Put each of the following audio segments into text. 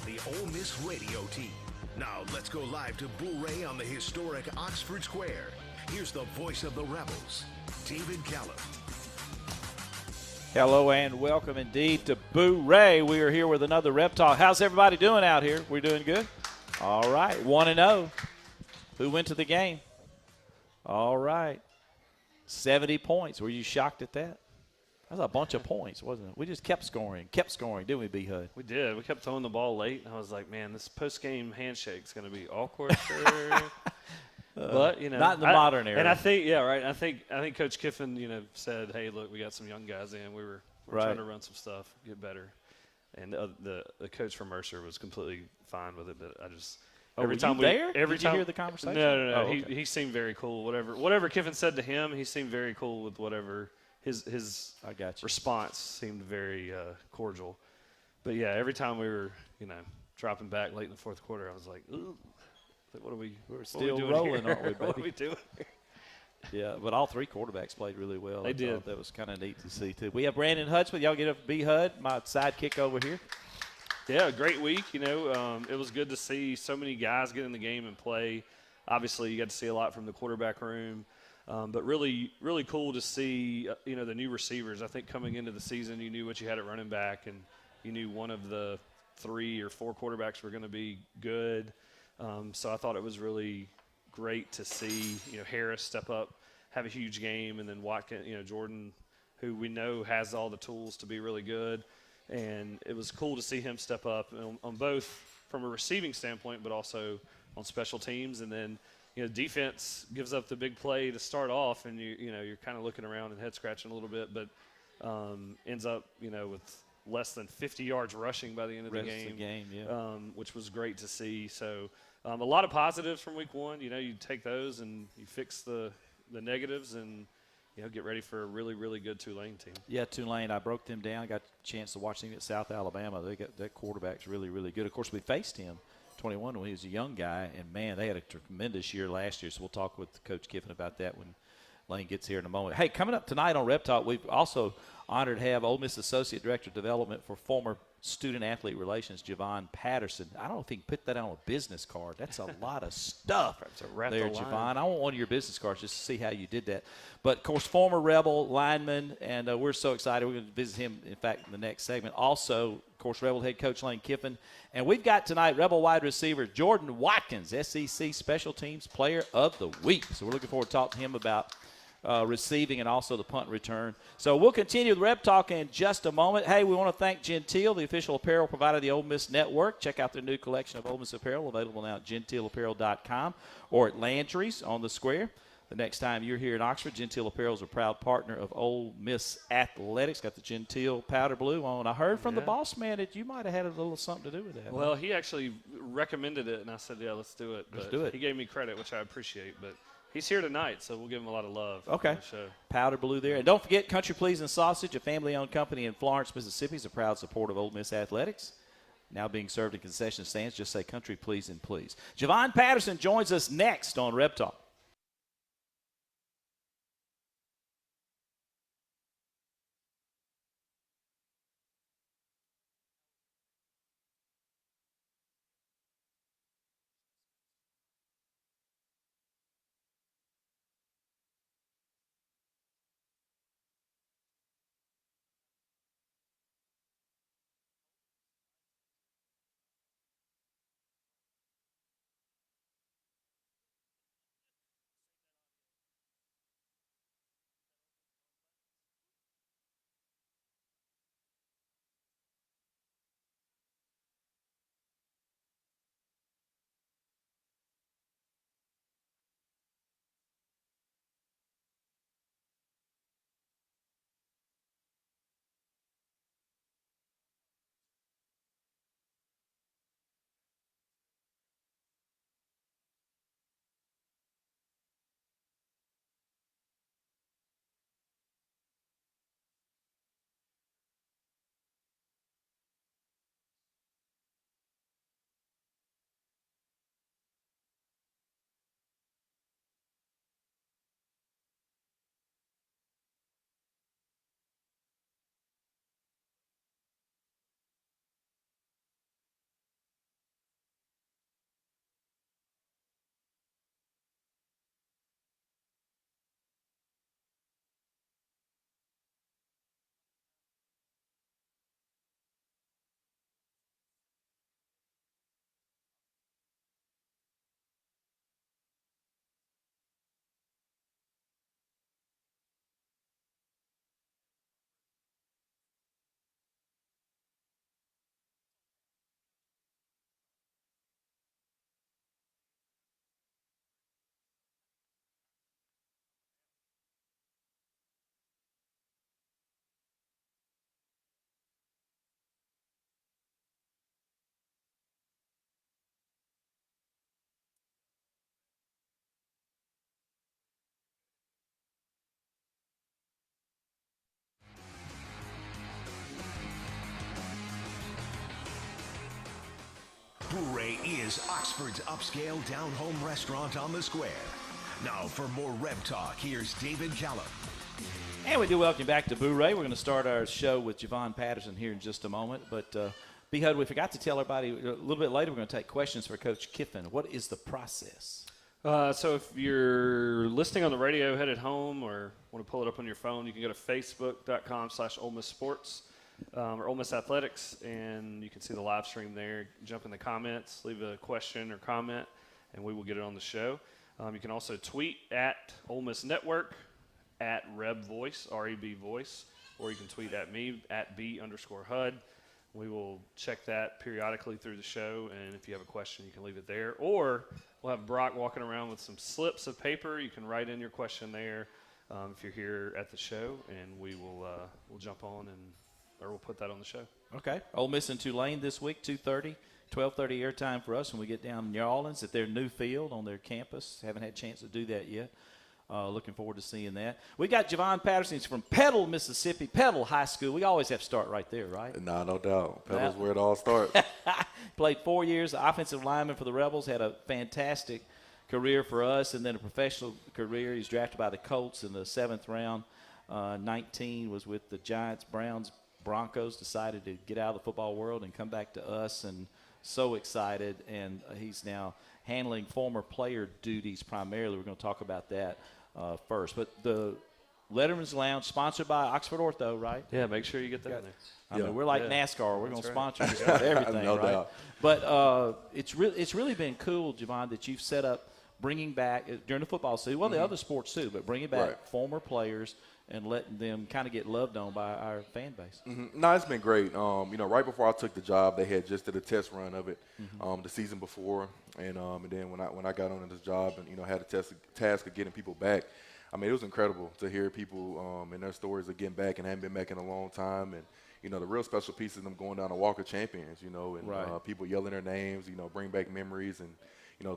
the Ole Miss radio team. Now let's go live to Bull Ray on the historic Oxford Square. Here's the voice of the Rebels, David Callum. Hello and welcome indeed to Boo Ray. We are here with another RebTalk. How's everybody doing out here? We're doing good? All right, 1-0. Who went to the game? All right. 70 points. Were you shocked at that? That was a bunch of points, wasn't it? We just kept scoring, didn't we, B-Hud? We did. We kept throwing the ball late, and I was like, man, this post-game handshake's going to be awkward. But, not in the modern era. And I think, yeah, right. I think Coach Kiffin, said, hey, look, we got some young guys in. We're trying to run some stuff, get better. And the coach from Mercer was completely fine with it, but I just Did you hear the conversation? No. Oh, okay. He seemed very cool. Whatever Kiffin said to him, he seemed very cool with whatever his response seemed very cordial. But yeah, every time we were dropping back late in the fourth quarter, I was like, ooh. We're still rolling, aren't we, baby? What are we doing? Yeah, but all three quarterbacks played really well. They did. That was kind of neat to see, too. We have Brandon Hudspeth. Y'all get up to B-Hud, my sidekick over here. Yeah, great week. It was good to see so many guys get in the game and play. Obviously, you got to see a lot from the quarterback room. But really, really cool to see, the new receivers. I think coming into the season, you knew what you had at running back, and you knew one of the 3 or 4 quarterbacks were going to be good. So I thought it was really great to see, Harris step up, have a huge game, and then Watkins, Jordan, who we know has all the tools to be really good. And it was cool to see him step up on both from a receiving standpoint, but also on special teams. And then, defense gives up the big play to start off, and you're kind of looking around and head scratching a little bit, but ends up, with less than 50 yards rushing by the end of the game, which was great to see. So a lot of positives from week one. You take those and you fix the negatives and get ready for a really, really good Tulane team. Yeah, Tulane, I broke them down. Got a chance to watch them at South Alabama. That quarterback's really, really good. Of course, we faced him 21 when he was a young guy, and, man, they had a tremendous year last year. So we'll talk with Coach Kiffin about that when Lane gets here in a moment. Hey, coming up tonight on RebTalk, we've also honored to have Ole Miss Associate Director of Development for former student-athlete relations, Javon Patterson. I don't know if he can put that on a business card. That's a lot of stuff there, Javon. I want one of your business cards just to see how you did that. But, of course, former Rebel lineman, and we're so excited. We're going to visit him, in fact, in the next segment. Also, of course, Rebel head coach Lane Kiffin. And we've got tonight Rebel wide receiver Jordan Watkins, SEC Special Teams Player of the Week. So we're looking forward to talking to him about receiving and also the punt return. So we'll continue with RebTalk in just a moment. Hey, we want to thank Gentile, the official apparel provider of the Ole Miss Network. Check out their new collection of Ole Miss apparel, available now at gentileapparel.com or at Landry's on the square. The next time you're here in Oxford, Gentile Apparel is a proud partner of Ole Miss Athletics. Got the Gentile powder blue on. I heard from the boss man that you might have had a little something to do with that. Well, he actually recommended it, and I said, yeah, let's do it. Let's do it. He gave me credit, which I appreciate, but he's here tonight, so we'll give him a lot of love. Okay. Powder blue there. And don't forget Country Pleasing Sausage, a family-owned company in Florence, Mississippi, is a proud supporter of Ole Miss Athletics. Now being served in concession stands. Just say Country Pleasing, please. Javon Patterson joins us next on RebTalk. is Oxford's upscale down-home restaurant on the square. Now for more Reb Talk, here's David Callum. And we do welcome back to Boo Ray. We're going to start our show with Javon Patterson here in just a moment. But, B-Hud, we forgot to tell everybody a little bit later we're going to take questions for Coach Kiffin. What is the process? So if you're listening on the radio, headed home, or want to pull it up on your phone, you can go to facebook.com/Ole Miss Sports or Ole Miss Athletics, and you can see the live stream there. Jump in the comments, leave a question or comment, and we will get it on the show. You can also tweet at Ole Miss Network, at Reb Voice, R-E-B Voice, or you can tweet at me, at B_HUD. We will check that periodically through the show, and if you have a question, you can leave it there. Or we'll have Brock walking around with some slips of paper. You can write in your question there if you're here at the show, and we will we'll jump on or we'll put that on the show. Okay. Ole Miss and Tulane this week, 2:30, 12:30 airtime for us when we get down in New Orleans at their new field on their campus. Haven't had a chance to do that yet. Looking forward to seeing that. We got Javon Patterson. He's from Petal, Mississippi, Petal High School. We always have to start right there, right? Nah, no doubt. Petal's where it all starts. Played 4 years, offensive lineman for the Rebels, had a fantastic career for us, and then a professional career. He's drafted by the Colts in the 7th round. 19 was with the Giants, Browns, Broncos, decided to get out of the football world and come back to us, and so excited. And he's now handling former player duties primarily. We're going to talk about that first. But the Letterman's Lounge, sponsored by Oxford Ortho, right? Yeah, make sure you get that in there. I mean, we're like NASCAR. We're going to sponsor just about everything, No right? doubt. But it's really been cool, Javon, that you've set up bringing back during the football season, well, the other sports too, but bringing back former players and letting them kind of get loved on by our fan base. No, it's been great. Right before I took the job, they had just did a test run of it the season before, and then when I got on this job and had a task of getting people back, I mean, it was incredible to hear people and their stories of getting back and hadn't been back in a long time, and the real special piece of them going down to Walk of Champions, and people yelling their names, bring back memories and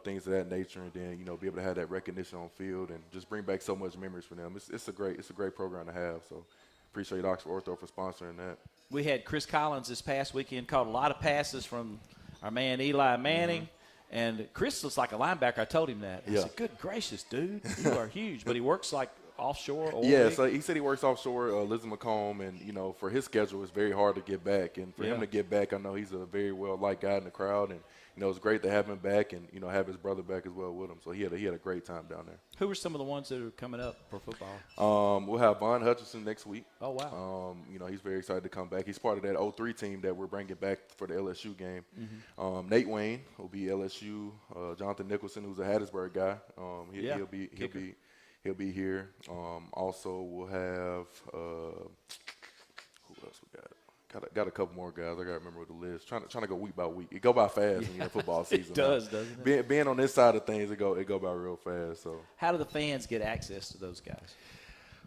things of that nature, and then be able to have that recognition on field and just bring back so much memories for them. It's a great program to have. So appreciate Oxford Ortho for sponsoring that. We had Chris Collins this past weekend, caught a lot of passes from our man Eli Manning. And Chris looks like a linebacker. I told him that. I said, good gracious, dude, you are huge. But he works like offshore. So he said he works offshore, Lizzie McComb, and, for his schedule, it's very hard to get back. And for him to get back, I know he's a very well-liked guy in the crowd. And, it's great to have him back and, have his brother back as well with him. So he had a great time down there. Who are some of the ones that are coming up for football? We'll have Von Hutchinson next week. Oh, wow. He's very excited to come back. He's part of that 03 team that we're bringing back for the LSU game. Nate Wayne will be LSU. Jonathan Nicholson, who's a Hattiesburg guy, he'll be here. Also, we'll have who else we got? Got a couple more guys. I got to remember the list. Trying to go week by week. It go by fast in football season. It does, doesn't it? Being on this side of things, it go by real fast. So how do the fans get access to those guys?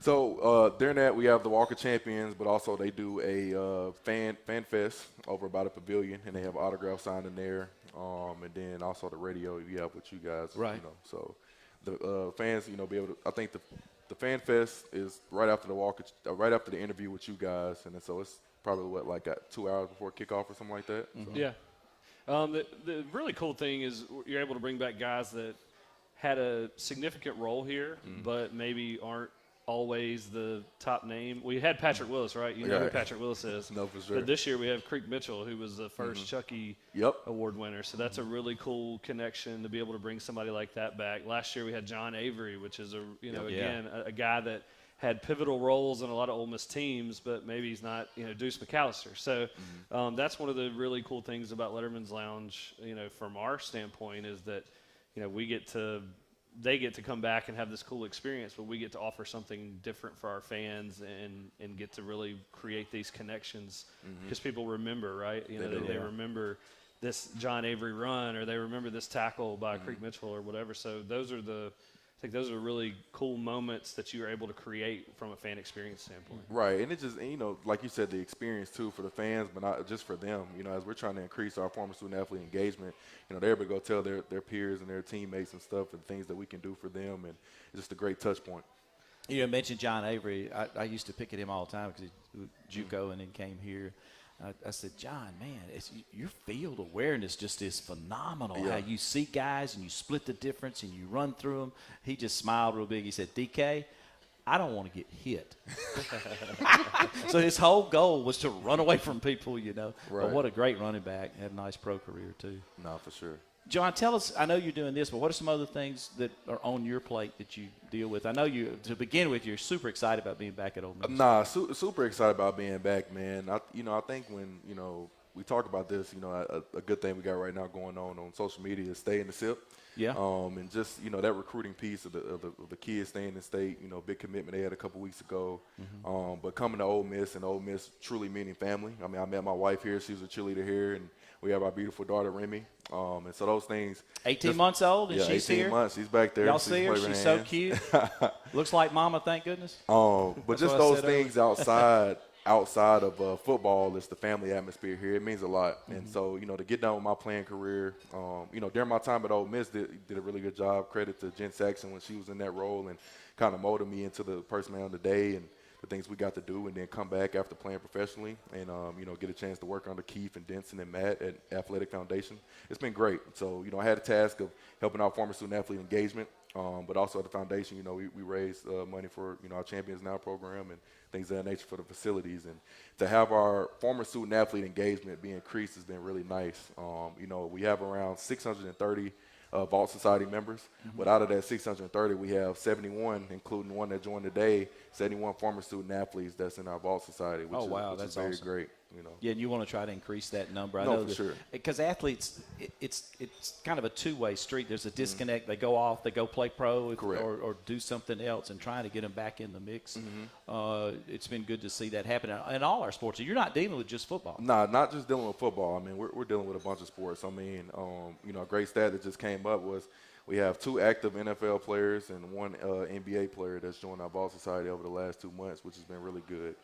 So during that, we have the Walk of Champions, but also they do a fan fest over by the pavilion, and they have autograph signed in there. And then also the radio you have with you guys. Right. So the fans, be able to. I think the fan fest is right after right after the interview with you guys, and so it's probably like 2 hours before kickoff or something like that. So. Yeah. The really cool thing is you're able to bring back guys that had a significant role here, but maybe aren't always the top name. We had Patrick Willis, right? You know who Patrick Willis is. No, for sure. But this year we have Creek Mitchell, who was the first Chucky Award winner. So that's a really cool connection to be able to bring somebody like that back. Last year we had John Avery, which is a guy that had pivotal roles in a lot of Ole Miss teams, but maybe he's not, Deuce McAllister. So that's one of the really cool things about Letterman's Lounge, from our standpoint, is that, they get to come back and have this cool experience, but we get to offer something different for our fans and get to really create these connections because people remember, right? They remember this John Avery run, or they remember this tackle by Creek Mitchell or whatever. So I think those are really cool moments that you are able to create from a fan experience standpoint. Right, and it just, like you said, the experience too for the fans, but not just for them. As we're trying to increase our former student athlete engagement, they're able to go tell their peers and their teammates and stuff and things that we can do for them, and it's just a great touch point. You mentioned John Avery. I used to pick at him all the time because he was JUCO and then came here. I said, John, man, your field awareness just is phenomenal. Yeah. How you see guys and you split the difference and you run through them. He just smiled real big. He said, DK, I don't want to get hit. So his whole goal was to run away from people, you know. Right. But what a great running back. Had a nice pro career, too. No, for sure. John, tell us, I know you're doing this, but what are some other things that are on your plate that you deal with? I know to begin with, you're super excited about being back at Ole Miss. Nah, super excited about being back, man. I think when, we talk about this, a good thing we got right now going on social media is stay in the SIP. Yeah. And just, that recruiting piece of the kids staying in state, big commitment they had a couple weeks ago. Mm-hmm. But coming to Ole Miss, and Ole Miss truly meaning family. I mean, I met my wife here. She was a cheerleader here, and we have our beautiful daughter, Remy. And so those things. 18 months old, and she's 18 here? months. She's back there. Y'all see her? She's so cute. Looks like mama, thank goodness. But That's just what I those said things outside of football is the family atmosphere here. It means a lot. Mm-hmm. And so, to get done with my playing career, during my time at Ole Miss, did a really good job. Credit to Jen Saxon when she was in that role and kind of molded me into the person I am today and the things we got to do, and then come back after playing professionally and, get a chance to work under Keith and Denson and Matt at Athletic Foundation. It's been great. So, I had a task of helping out former student athlete engagement, but also at the foundation, we raised money for, our Champions Now program and things of that nature for the facilities. And to have our former student athlete engagement be increased has been really nice. We have around 630 Vault Society members, but out of that 630, we have 71, including one that joined today, 71 former student athletes that's in our Vault Society, which is very awesome. Great. Yeah, and you want to try to increase that number. I No, know for sure. Because athletes, it's kind of a two-way street. There's a disconnect. They go off, they go play pro or do something else, and trying to get them back in the mix. It's been good to see that happen in all our sports. You're not dealing with just football. Nah, not just dealing with football. I mean, we're dealing with a bunch of sports. I mean, a great stat that just came up was we have 2 active NFL players and 1 NBA player that's joined our Vault Society over the last 2 months, which has been really good.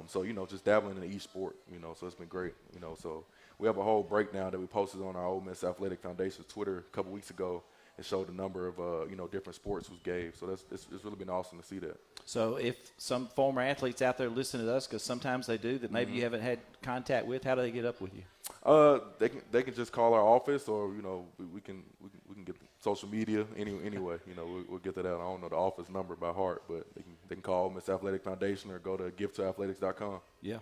So, just dabbling in each sport, so it's been great, So we have a whole breakdown that we posted on our Ole Miss Athletic Foundation's Twitter a couple weeks ago and showed the number of, different sports was gave. So it's really been awesome to see that. So if some former athletes out there listen to us, because sometimes they do, that maybe you haven't had contact with, how do they get up with you? They can just call our office, or we can get social media anyway. We'll get that out. I don't know the office number by heart, but they can call Miss Athletic Foundation or go to giveToathletics.com. Yeah.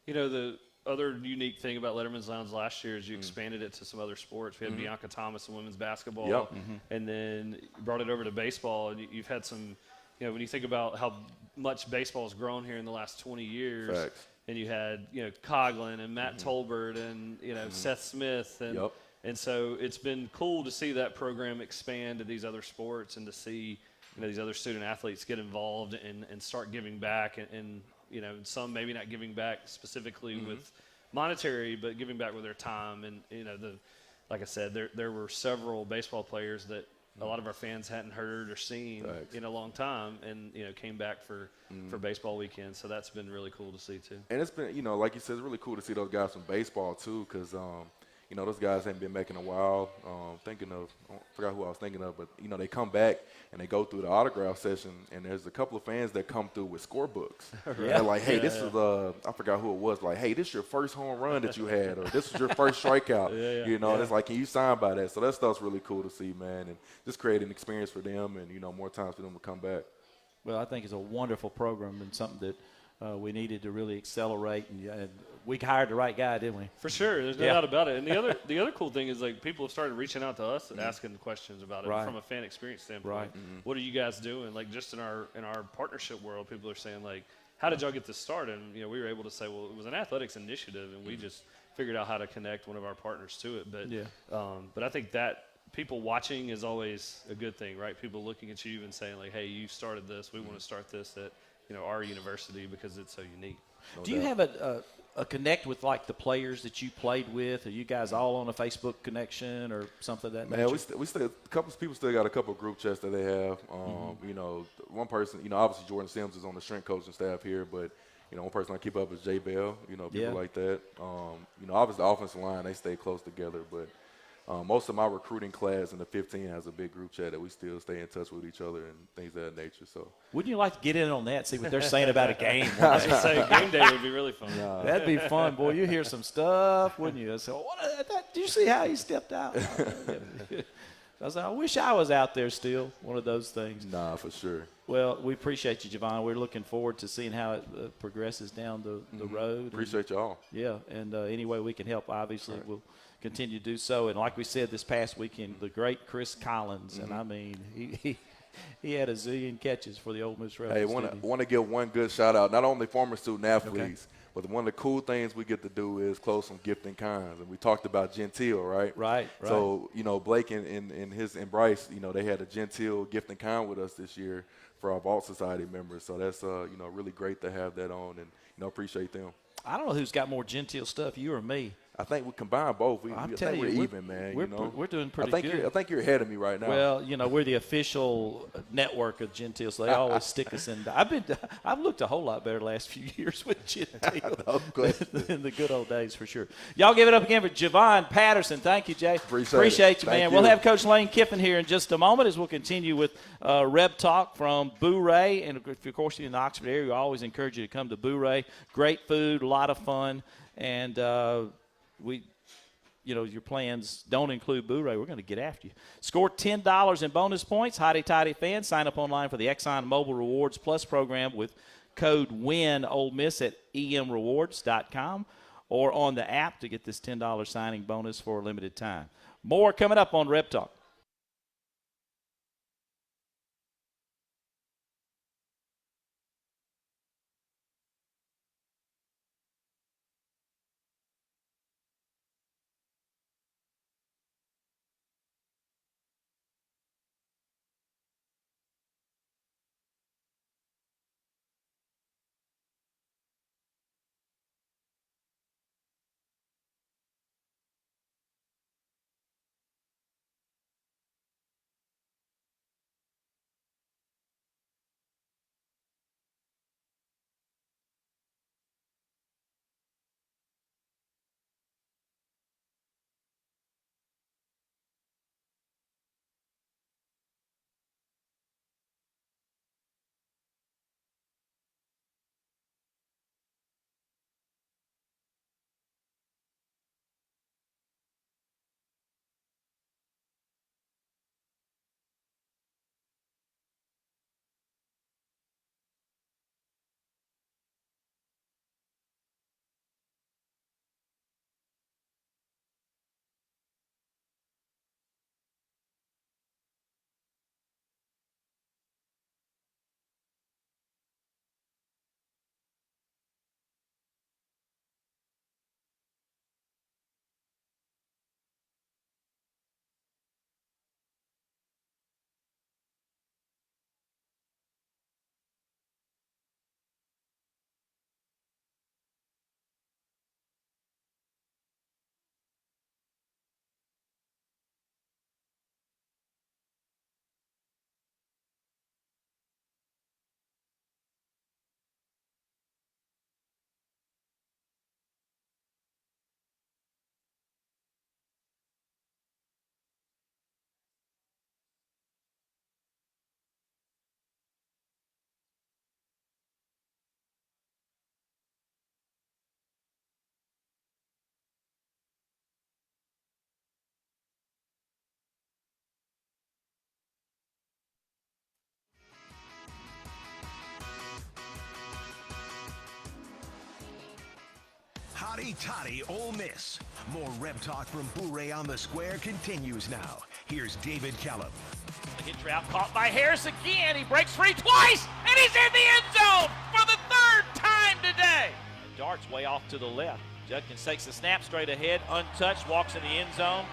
The other unique thing about Letterman's Lounge last year is you expanded it to some other sports. We had Bianca Thomas in women's basketball, Yep. and then you brought it over to baseball. And you've had some, when you think about how much baseball has grown here in the last 20 years. Facts. And you had, Coughlin and Matt Tolbert and, Seth Smith. And, Yep. and so it's been cool to see that program expand to these other sports and to see, these other student athletes get involved and start giving back. And some maybe not giving back specifically with monetary, but giving back with their time. And, like I said, there were several baseball players that a lot of our fans hadn't heard or seen in a long time, and came back for baseball weekend. So that's been really cool to see too. And it's been, like you said, it's really cool to see those guys from baseball too, because those guys haven't been making a while. I forgot who I was thinking of, but they come back and they go through the autograph session, and there's a couple of fans that come through with scorebooks. They're like, hey, this is I forgot who it was. Like, hey, this is your first home run that you had, or this is your first strikeout. And it's like, can you sign by that? So that stuff's really cool to see, man, and just create an experience for them, and more times for them to come back. Well, I think it's a wonderful program and something that we needed to really accelerate, and we hired the right guy, didn't we? For sure, there's no doubt about it. And the other cool thing is, like, people have started reaching out to us and asking questions about it from a fan experience standpoint. Right. What are you guys doing? Like, just in our partnership world, people are saying, like, how did y'all get this started? And we were able to say, well, it was an athletics initiative, and we just figured out how to connect one of our partners to it. But I think that people watching is always a good thing, right? People looking at you and saying, like, hey, you started this. We want to start this at our university because it's so unique. Do you have a connect with, like, the players that you played with? Are you guys all on a Facebook connection or something of that nature? Man, we still a couple people still got a couple of group chats that they have. One person, obviously Jordan Sims is on the strength coaching staff here, but one person I keep up is Jay Bell. People like that. Obviously the offensive line, they stay close together, but most of my recruiting class in the 15 has a big group chat that we still stay in touch with each other and things of that nature. So wouldn't you like to get in on that, see what they're saying about a game? I was gonna say game day would be really fun. That'd be fun, boy. You hear some stuff, wouldn't you? So, did you see how he stepped out? I was like, I wish I was out there still. One of those things. Nah, for sure. Well, we appreciate you, Javon. We're looking forward to seeing how it progresses down the road. Appreciate y'all. Yeah, and any way we can help, obviously, we'll continue to do so. And like we said this past weekend, the great Chris Collins, and I mean, he had a zillion catches for the Ole Miss Rebels. Hey, want to give one good shout out, not only former student athletes, but one of the cool things we get to do is close some gift in kinds. And we talked about Gentile, right? Right. So, Blake and Bryce, they had a Gentile gift in kind with us this year for our Vault Society members. So that's, really great to have that on and, appreciate them. I don't know who's got more Gentile stuff, you or me. I think we combine both. I think we're even, man. We're doing pretty good. I think you're ahead of me right now. Well, we're the official network of Gentile, so they always stick us in. I've looked a whole lot better the last few years with Gentile than the good old days for sure. Y'all give it up again for Javon Patterson. Thank you, Jay. Appreciate you, man. We'll have Coach Lane Kiffin here in just a moment as we'll continue with RebTalk from Boo-Ray. And, of course, you're in the Oxford area, we always encourage you to come to Boo-Ray. Great food, a lot of fun, and your plans don't include Boo-Ray, we're going to get after you. Score $10 in bonus points. Hotty Toddy fans, sign up online for the Exxon Mobil Rewards Plus program with code WINOleMiss at emrewards.com or on the app to get this $10 signing bonus for a limited time. More coming up on RebTalk. Hotty Toddy Ole Miss. More Reb Talk from Boo-Ray on the Square continues now. Here's David Kellum. The hit route caught by Harris again. He breaks free twice, and he's in the end zone for the third time today. And darts way off to the left. Judkins takes the snap straight ahead, untouched, walks in the end zone.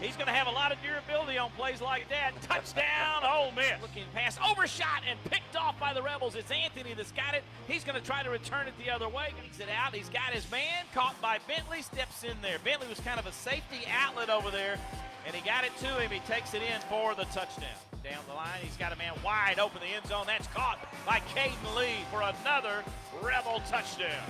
He's going to have a lot of durability on plays like that. Touchdown, Ole Miss. Looking pass, overshot and picked off by the Rebels. It's Anthony that's got it. He's going to try to return it the other way. Takes it out. He's got his man. Caught by Bentley. Steps in there. Bentley was kind of a safety outlet over there, and he got it to him. He takes it in for the touchdown. Down the line, he's got a man wide open in the end zone. That's caught by Caden Lee for another Rebel touchdown.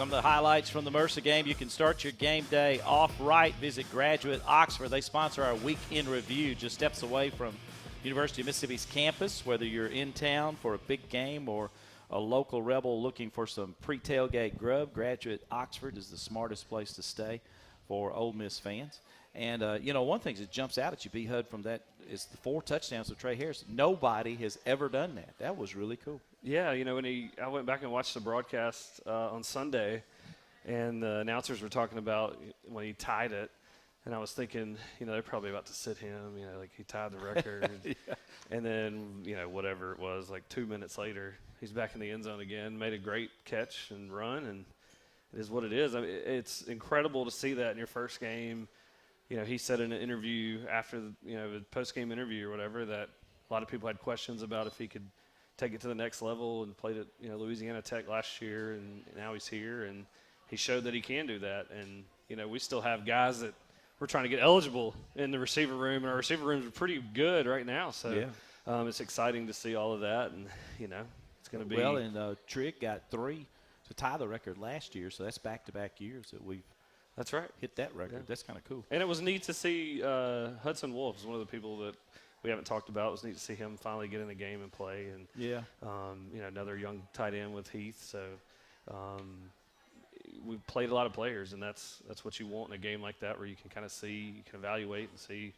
Some of the highlights from the Mercer game. You can start your game day off right. Visit Graduate Oxford. They sponsor our Week in Review, just steps away from University of Mississippi's campus, whether you're in town for a big game or a local Rebel looking for some pre-tailgate grub. Graduate Oxford is the smartest place to stay for Ole Miss fans. And, one thing that jumps out at you, B. Hud, from that is the 4 touchdowns of Trey Harris. Nobody has ever done that. That was really cool. Yeah, I went back and watched the broadcast on Sunday, and the announcers were talking about when he tied it, and I was thinking, they're probably about to sit him, like he tied the record. Yeah. And then, whatever it was, like 2 minutes later, he's back in the end zone again, made a great catch and run, and it is what it is. I mean, it's incredible to see that in your first game. He said in an interview after the post-game interview or whatever that a lot of people had questions about if he could take it to the next level, and played at Louisiana Tech last year, and now he's here, and he showed that he can do that. And we still have guys that we're trying to get eligible in the receiver room, and our receiver rooms are pretty good right now. So yeah. It's exciting to see all of that, and it's going to be well. And Trigg got 3 to tie the record last year, so that's back-to-back years that we've. That's right. Hit that record. Yeah. That's kind of cool. And it was neat to see Hudson Wolf is one of the people that we haven't talked about. It was neat to see him finally get in the game and play. And another young tight end with Heath. So we've played a lot of players, and that's what you want in a game like that, where you can kind of see, you can evaluate and see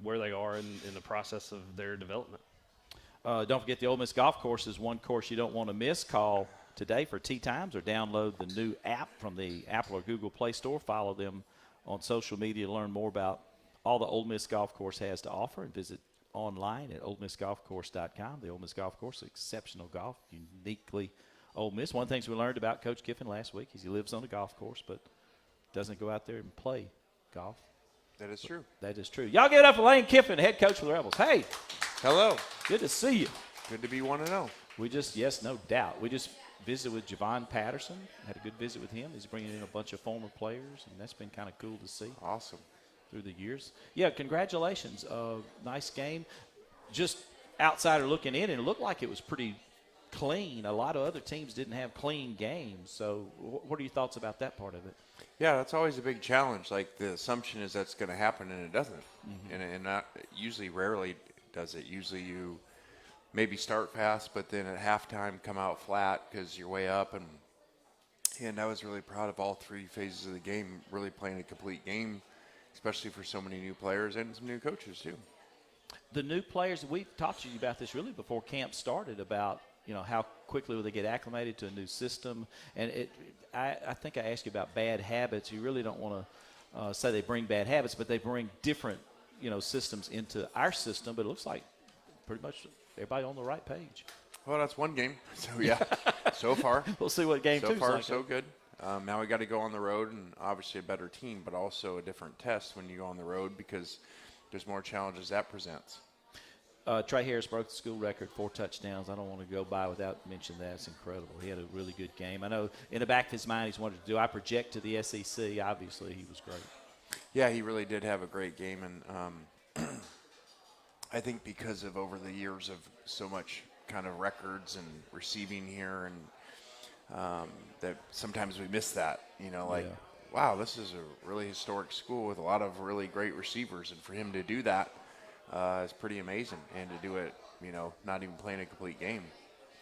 where they are in the process of their development. Don't forget the Ole Miss Golf Course is one course you don't want to miss. Call today for tee times, or download the new app from the Apple or Google Play Store. Follow them on social media to learn more about all the Ole Miss Golf Course has to offer, and visit online at olemissgolfcourse.com. The Ole Miss Golf Course, exceptional golf, uniquely Ole Miss. One of the things we learned about Coach Kiffin last week is he lives on a golf course but doesn't go out there and play golf. That is true. That is true. Y'all give it up for Lane Kiffin, head coach for the Rebels. Hey. Hello. Good to see you. Good to be 1-0. Yes, no doubt. We just visited with Javon Patterson, had a good visit with him. He's bringing in a bunch of former players, and that's been kind of cool to see. Awesome. Through the years. Yeah, congratulations. Nice game. Just outsider looking in, and it looked like it was pretty clean. A lot of other teams didn't have clean games. So what are your thoughts about that part of it? Yeah, that's always a big challenge. Like, the assumption is that's going to happen, and it doesn't. Mm-hmm. And not usually, rarely does it. Usually you maybe start fast, but then at halftime come out flat because you're way up. And I was really proud of all 3 phases of the game, really playing a complete game, especially for so many new players and some new coaches too. The new players, we've talked to you about this really before camp started, about how quickly will they get acclimated to a new system. And I think I asked you about bad habits. You really don't want to say they bring bad habits, but they bring different systems into our system. But it looks like pretty much everybody on the right page. Well, that's one game. So, yeah, so far. We'll see what game 2 is like. So far, so good. Now we got to go on the road, and obviously a better team, but also a different test when you go on the road because there's more challenges that presents. Trey Harris broke the school record, 4 touchdowns. I don't want to go by without mentioning that. It's incredible. He had a really good game. I know in the back of his mind he's wanted to do, I project to the SEC. Obviously, he was great. Yeah, he really did have a great game, and I think because of over the years of so much kind of records and receiving here, and that sometimes we miss that, wow, this is a really historic school with a lot of really great receivers, and for him to do that is pretty amazing, and to do it, not even playing a complete game.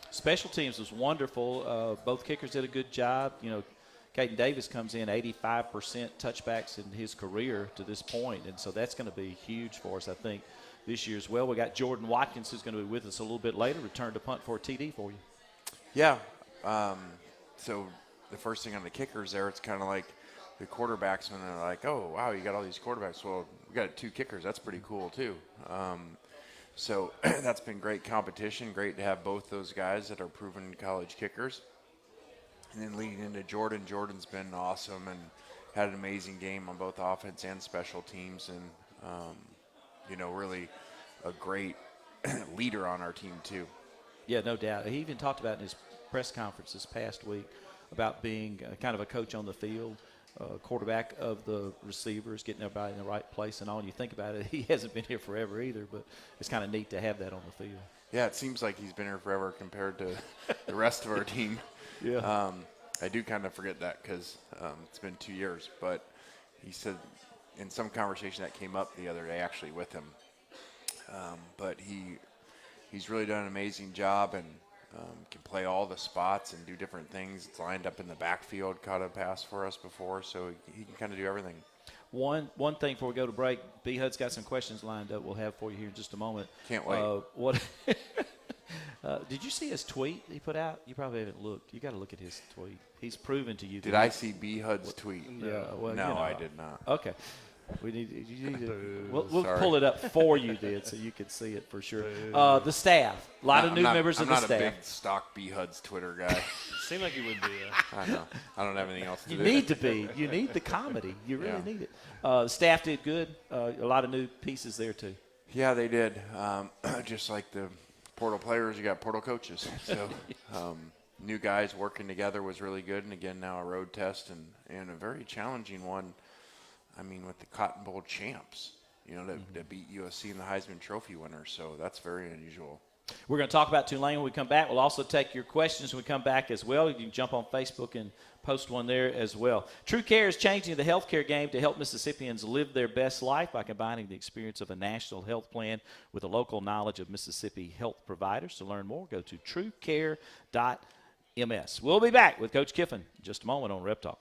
Special teams was wonderful. Both kickers did a good job. Caden Davis comes in 85% touchbacks in his career to this point, and so that's going to be huge for us, I think, this year as well. We got Jordan Watkins, who's going to be with us a little bit later, return to punt for a TD for you. Yeah. So the first thing on the kickers there, it's kind of like the quarterbacks when they're like, oh, wow, you got all these quarterbacks. Well, we got 2 kickers. That's pretty cool, too. So that's been great competition. Great to have both those guys that are proven college kickers. And then leading into Jordan, Jordan's been awesome and had an amazing game on both offense and special teams, and, really a great leader on our team, too. Yeah, no doubt. He even talked about in his press conference this past week about being kind of a coach on the field, quarterback of the receivers, getting everybody in the right place and all. And you think about it, he hasn't been here forever either, but it's kind of neat to have that on the field. Yeah, it seems like he's been here forever compared to the rest of our team. Yeah. I do kind of forget that because it's been 2 years. But he said in some conversation that came up the other day, actually with him, but he's really done an amazing job and can play all the spots and do different things. It's lined up in the backfield, caught a pass for us before, so he can kind of do everything. One thing before we go to break, B. Hud's got some questions lined up we'll have for you here in just a moment. Can't wait. What did you see his tweet he put out? You probably haven't looked. You got to look at his tweet. He's proven to you. Did I see B. Hud's tweet? Yeah. Well, no, I did not. Okay. You need to, we'll pull it up for you, then, so you can see it for sure. The staff, a lot of new members of the staff. I'm not a big stock B. Hud's Twitter guy. Seemed like he would be. I know. I don't have anything else to do. You need to be. You need the comedy. You really need it. The staff did good. A lot of new pieces there, too. Yeah, they did. Just like the portal players, you got portal coaches. So new guys working together was really good. And, again, now a road test and a very challenging one. I mean, with the Cotton Bowl champs, that beat USC in the Heisman Trophy winner. So that's very unusual. We're going to talk about Tulane when we come back. We'll also take your questions when we come back as well. You can jump on Facebook and post one there as well. True Care is changing the healthcare game to help Mississippians live their best life by combining the experience of a national health plan with the local knowledge of Mississippi health providers. To learn more, go to truecare.ms. We'll be back with Coach Kiffin in just a moment on RebTalk.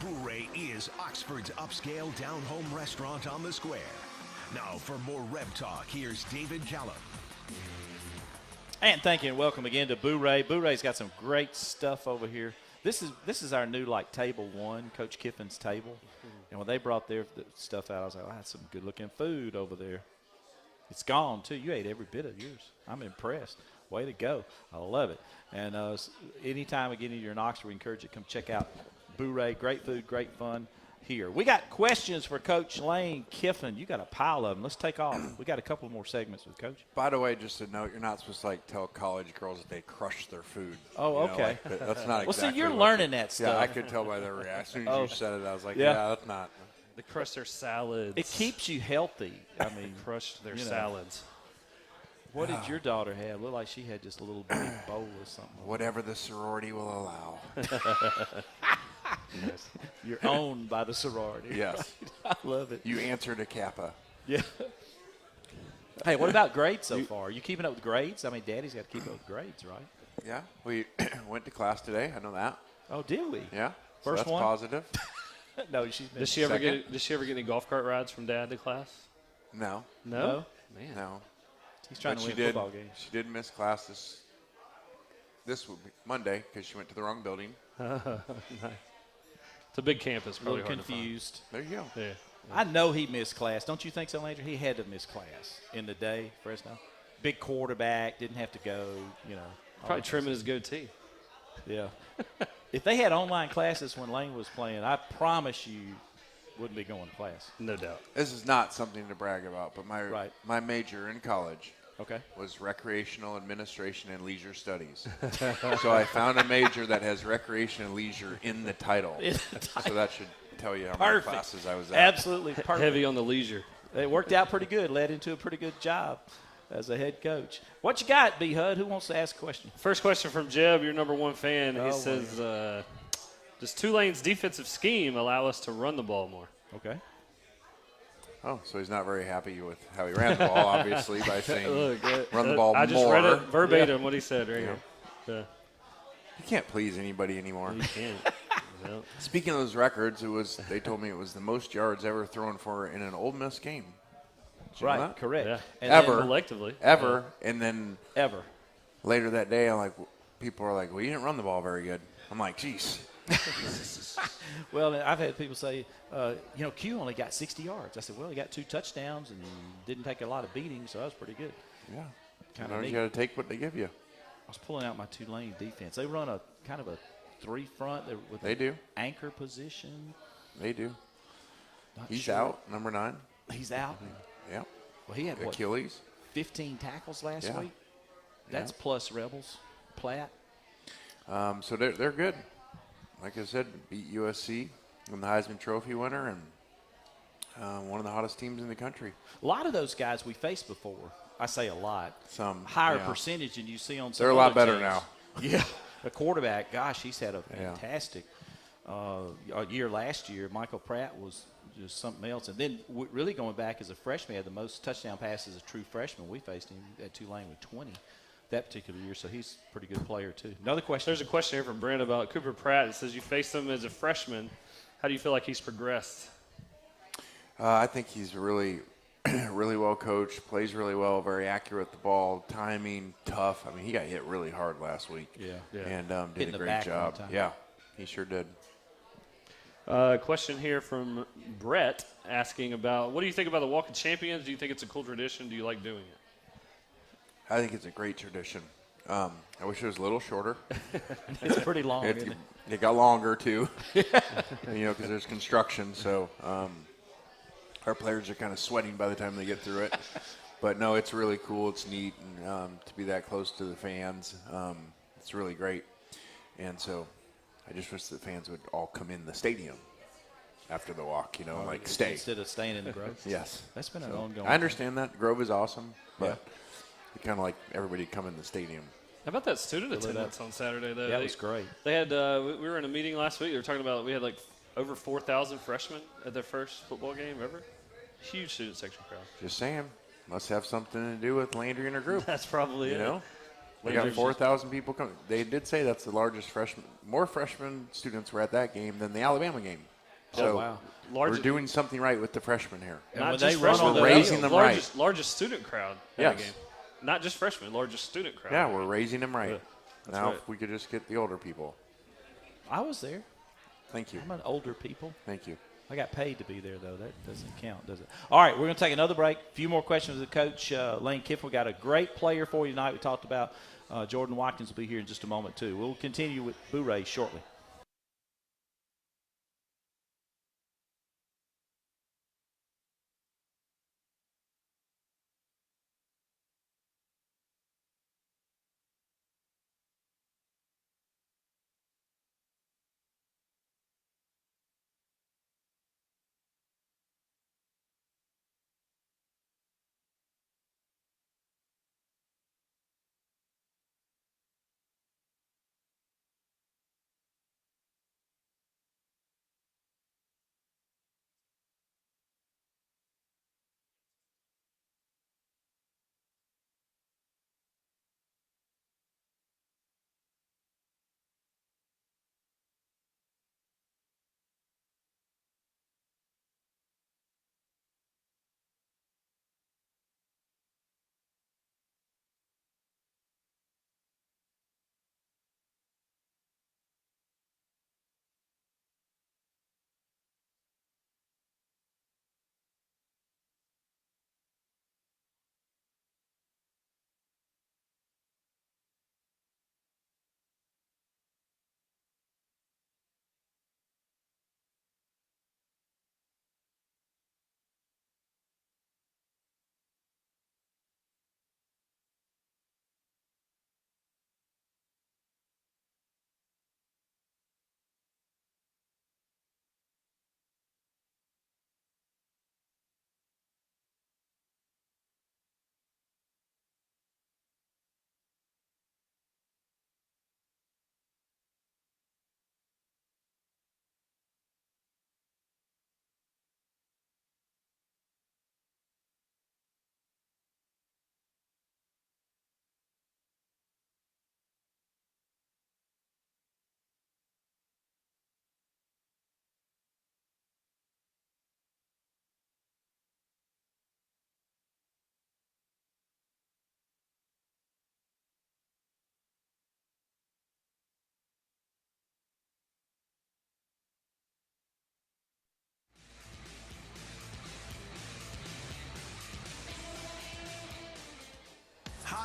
Boo-Ray is Oxford's upscale down-home restaurant on the square. Now for more RebTalk, here's David Callum. And thank you and welcome again to Boo-Ray. Boo-Ray's got some great stuff over here. This is our new table one, Coach Kiffin's table. And when they brought their stuff out, I was like, that's some good-looking food over there. It's gone, too. You ate every bit of yours. I'm impressed. Way to go. I love it. And anytime, again, you're in Oxford, we encourage you to come check out Boo-Ray. Great food, great fun here. We got questions for Coach Lane Kiffin. You got a pile of them. Let's take off. We got a couple more segments with Coach. By the way, just a note, you're not supposed to tell college girls that they crush their food. Oh, okay. That's not exactly. Well, see, you're learning that stuff. Yeah, I could tell by their reaction. As soon as you said it, I was like, yeah, that's not. They crush their salads. It keeps you healthy. I mean, crush their salads. What did your daughter have? Looked like she had just a little bitty bowl or something. Whatever the sorority will allow. Yes. You're owned by the sorority. Yes. Right? I love it. You answer to Kappa. Yeah. Hey, what about grades so far? Are you keeping up with grades? I mean, Daddy's got to keep up with grades, right? Yeah, we went to class today. I know that. Oh, did we? Yeah. So First that's one? positive. No, she's been. Does she ever get any golf cart rides from Dad to class? No. No? Man. No. He's trying But to she win did. football games. She did miss class this would be Monday because she went to the wrong building. It's a big campus. A Probably little hard confused. There you go. to find. Yeah. I know he missed class. Don't you think so, Landry? He had to miss class in the day, Fresno. Big quarterback, didn't have to go, you know. all Probably that trimming his goatee. Yeah. If they had online classes when Lane was playing, I promise you wouldn't be going to class. No doubt. This is not something to brag about, but Right. my major in college Okay. was recreational administration and leisure studies. So I found a major that has recreation and leisure in the title. So that should tell you how many Perfect. classes I was at. Absolutely perfect. Heavy on the leisure. It worked out pretty good, led into a pretty good job as a head coach. What you got, B. Hud? Who wants to ask a question? First question from Jeb, your number one fan. Oh, He says, does Tulane's defensive scheme allow us to run the ball more? Okay. Oh, so he's not very happy with how he ran the ball, obviously, by saying run the ball I just more. read it verbatim what he said right here. You can't please anybody anymore. You can't. No. Speaking of those records, they told me it was the most yards ever thrown for in an Ole Miss game. Did you know Right, that? correct. Yeah. And Ever. Collectively. Ever. And then Ever. later that day, people are like, well, you didn't run the ball very good. I'm like, geez. Well, I've had people say, Q only got 60 yards. I said, well, he got 2 touchdowns and didn't take a lot of beatings, so that was pretty good. Yeah. Kinda You neat. got to take what they give you. I was pulling out my Tulane defense. They run a kind of a 3 front with They an do. anchor position. They do. Not He's sure. out, number 9. He's out. Yeah. Well, he had, what, Achilles. 15 tackles last Yeah. week? That's plus Rebels. Platt. So they're good. Like I said, beat USC, won the Heisman Trophy winner, and one of the hottest teams in the country. A lot of those guys we faced before. I say a lot. Some Higher yeah. percentage than you see on some They're a lot other better teams. now. Yeah. The quarterback, gosh, he's had a Yeah. fantastic year last year. Michael Pratt was just something else. And then really going back as a freshman, he had the most touchdown passes as a true freshman. We faced him at Tulane with 20 that particular year, so he's a pretty good player too. Another question. There's a question here from Brent about Cooper Pratt. It says you faced him as a freshman. How do you feel like he's progressed? I think he's really, really well coached, plays really well, very accurate with the ball, timing, tough. I mean, he got hit really hard last week. Yeah. And Hit did in a the great back one job. time. Yeah, he sure did. Question here from Brett asking about what do you think about the Walk of Champions? Do you think it's a cool tradition? Do you like doing it? I think it's a great tradition. I wish it was a little shorter. It's pretty long, isn't it? It got longer too, because there's construction. So our players are kind of sweating by the time they get through it. But no, it's really cool. It's neat, and to be that close to the fans, it's really great. And so, I just wish the fans would all come in the stadium after the walk. Stay. Instead of staying in the Grove. Yes. That's been an ongoing. I understand that Grove is awesome, but Yeah. you kind of like everybody to come in the stadium. How about that student Fill it attendance on Saturday, though? That was great. They had we were in a meeting last week. They were talking about we had like over 4,000 freshmen at their first football game ever. Huge student section crowd. Just saying, must have something to do with Landry and her group. That's probably You it. know, we got 4,000 people coming. They did say that's the largest more freshman students were at that game than the Alabama game. So wow. we're doing something right with the freshmen here. And Not when just they run freshmen, on the We're raising them right. Largest student crowd at Yes. the game. Not just freshmen, largest student crowd. Yeah, we're raising them right. Yeah, that's Now, right. if we could just get the older people. I was there. Thank you. I'm an older people. Thank you. I got paid to be there, though. That doesn't count, does it? All right, we're going to take another break. A few more questions with the coach, Lane Kiffin. We got a great player for you tonight. We talked about Jordan Watkins will be here in just a moment, too. We'll continue with Boo Ray shortly.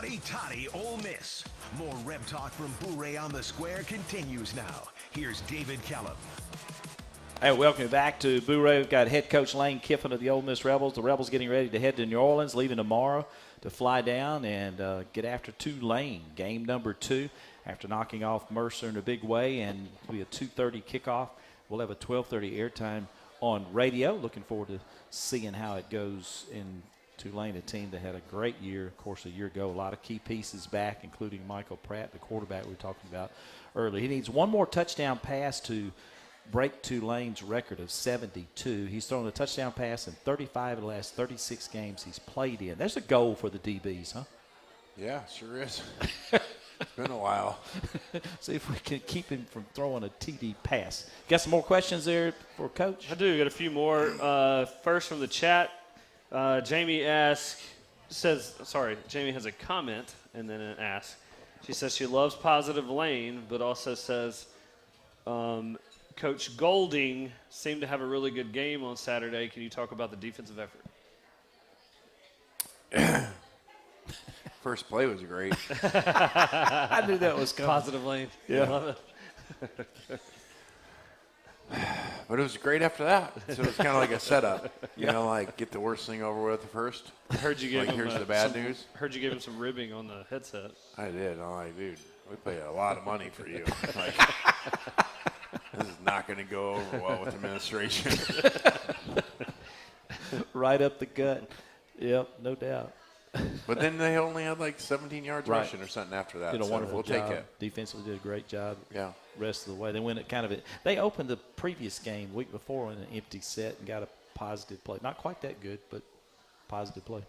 Hotty Toddy Ole Miss. More Reb Talk from Boo-Ray on the Square continues now. Here's David Kellum. Hey, welcome back to Boo-Ray. We've got head coach Lane Kiffin of the Ole Miss Rebels. The Rebels getting ready to head to New Orleans, leaving tomorrow to fly down and get after Tulane. Game number 2 after knocking off Mercer in a big way, and it'll be a 2:30 kickoff. We'll have a 12:30 airtime on radio. Looking forward to seeing how it goes in Tulane, a team that had a great year, of course, a year ago. A lot of key pieces back, including Michael Pratt, the quarterback we were talking about earlier. He needs one more touchdown pass to break Tulane's record of 72. He's thrown a touchdown pass in 35 of the last 36 games he's played in. There's a goal for the DBs, huh? Yeah, sure is. It's been a while. See if we can keep him from throwing a TD pass. Got some more questions there for Coach? I do. Got a few more. First from the chat. Jamie Jamie has a comment and then an ask. She says she loves Positive Lane, but also says Coach Golding seemed to have a really good game on Saturday. Can you talk about the defensive effort? First play was great. I knew that was coming. Positive Lane. Yeah. I love it. But it was great after that. So it was kind of like a setup. You know, like get the worst thing over with first. I heard you gave Like, him here's the bad news. Heard you gave him some ribbing on the headset. I did. I'm like, dude, we pay a lot of money for you. Like, this is not going to go over well with administration. Right up the gut. Yep, no doubt. But then they only had like 17 yards Right. rushing or something after that. Did a so wonderful we'll job. take it. Defensively did a great job. Yeah. Rest of the way. They went they opened the previous game week before in an empty set and got a positive play. Not quite that good, but positive play.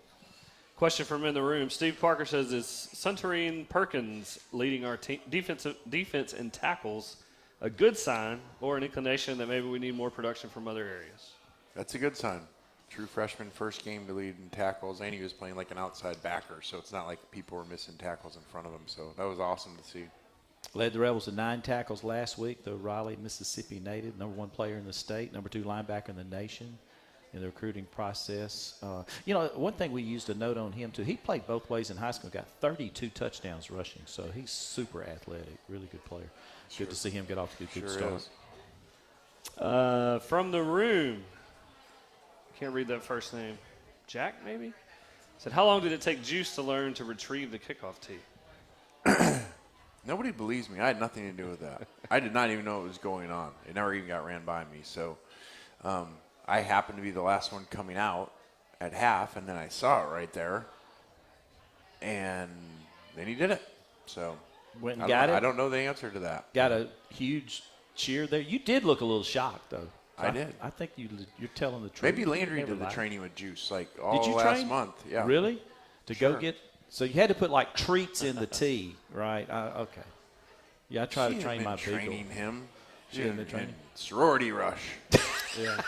Question from in the room. Steve Parker says, is Suntarine Perkins leading our defense in tackles a good sign or an inclination that maybe we need more production from other areas? That's a good sign. True freshman, first game to lead in tackles, and he was playing like an outside backer, so it's not like people were missing tackles in front of him. So that was awesome to see. Led the Rebels to 9 tackles last week. The Raleigh, Mississippi native, number 1 player in the state, number 2 linebacker in the nation in the recruiting process. One thing we used a note on him, too, he played both ways in high school, got 32 touchdowns rushing, so he's super athletic, really good player. Sure. Good to see him get off to a good Sure start. is. From the room. Can't read that first name. Jack, maybe? Said, how long did it take Juice to learn to retrieve the kickoff tee? Nobody believes me. I had nothing to do with that. I did not even know what was going on. It never even got ran by me. So I happened to be the last one coming out at half, and then I saw it right there. And then he did it. So Went and got it. I don't know the answer to that. Got a huge cheer there. You did look a little shocked, though. I did. I think you're telling the truth. Maybe Landry Never did the lied. training with Juice like all Did you last train? month. Yeah. Really? To Sure. go get – so you had to put, like, treats in the tea, right? Okay. Yeah, I try She to train had my been beagle. training him. She had been training. Sorority rush. Yeah.